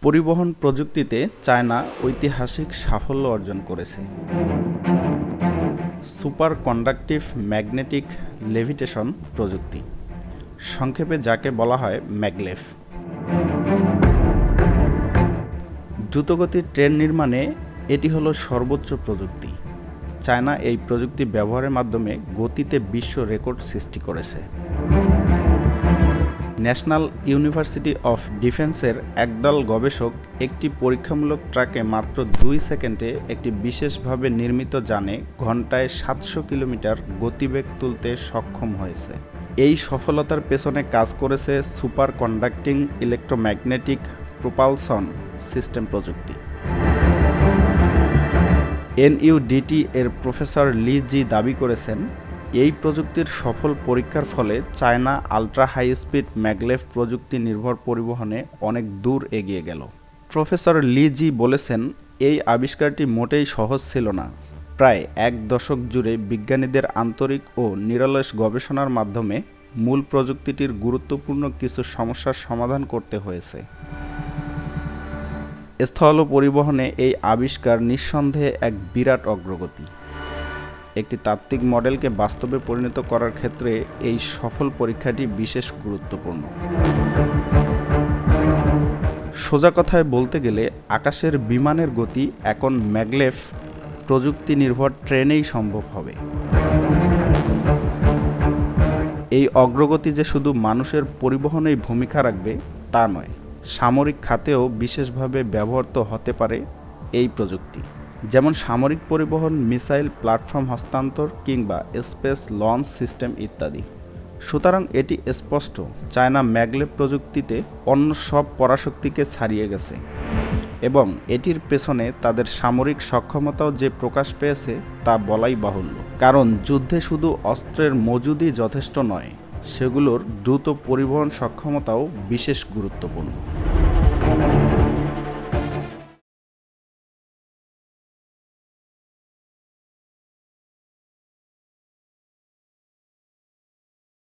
পরিবহন প্রযুক্তিতে চায়না ঐতিহাসিক সাফল্য অর্জন করেছে। সুপার কন্ডাকটিভ ম্যাগনেটিক লেভিটেশন প্রযুক্তি, সংক্ষেপে যাকে বলা হয় ম্যাগলেভ। দ্রুতগতির ট্রেন নির্মাণে এটি হলো সর্বোচ্চ প্রযুক্তি। চায়না এই প্রযুক্তি ব্যবহারের মাধ্যমে গতিতে বিশ্ব রেকর্ড সৃষ্টি করেছে। ন্যাশনাল ইউনিভার্সিটি অফ ডিফেন্সের একদল গবেষক একটি পরীক্ষামূলক ট্রাকে মাত্র 2 সেকেন্ডে একটি বিশেষভাবে নির্মিত যানে ঘন্টায় 700 কিলোমিটার গতিবেগ তুলতে সক্ষম হয়েছে। এই সফলতার পেছনে কাজ করেছে সুপার কন্ডাক্টিং ইলেকট্রোম্যাগনেটিক প্রোপালসন সিস্টেম প্রযুক্তি। এনইউডিটি এর প্রফেসর লি জি দাবি করেছেন, এই প্রযুক্তির সফল পরীক্ষার ফলে China ultra high speed maglev প্রযুক্তি নির্ভর পরিবহনে অনেক দূর এগিয়ে গেল। প্রফেসর লি জি বলেছেন, এই আবিষ্কারটি মোটেই সহজ ছিল না। প্রায় 1 দশক জুড়ে বিজ্ঞানীদের আন্তরিক ও নিরলস গবেষণার মাধ্যমে মূল প্রযুক্তিটির গুরুত্বপূর্ণ কিছু সমস্যার সমাধান করতে হয়েছে। স্থল পরিবহনে এই আবিষ্কার নিঃসন্দেহে এক বিরাট অগ্রগতি। একটি তাত্ত্বিক মডেলকে বাস্তবে পরিণত করার ক্ষেত্রে এই সফল পরীক্ষাটি বিশেষ গুরুত্বপূর্ণ। সোজা কথায় বলতে গেলে আকাশের বিমানের গতি এখন ম্যাগলেভ প্রযুক্তি নির্ভর ট্রেনেই সম্ভব হবে। এই অগ্রগতি যে শুধু মানুষের পরিবহনেই ভূমিকা রাখবে তা নয়, সামরিক খাতেও বিশেষভাবে ব্যবহৃত হতে পারে এই প্রযুক্তি, যেমন সামরিক পরিবহন, মিসাইল প্ল্যাটফর্ম হস্তান্তর কিংবা স্পেস লঞ্চ সিস্টেম ইত্যাদি। সুতরাং এটি স্পষ্ট, চায়না ম্যাগলেভ প্রযুক্তিতে অন্য সব পরাশক্তিকে ছাড়িয়ে গেছে এবং এটির পেছনে তাদের সামরিক সক্ষমতাও যে প্রকাশ পেয়েছে তা বলাই বাহুল্য। কারণ যুদ্ধে শুধু অস্ত্রের মজুদই যথেষ্ট নয়, সেগুলোর দ্রুত পরিবহন সক্ষমতাও বিশেষ গুরুত্বপূর্ণ।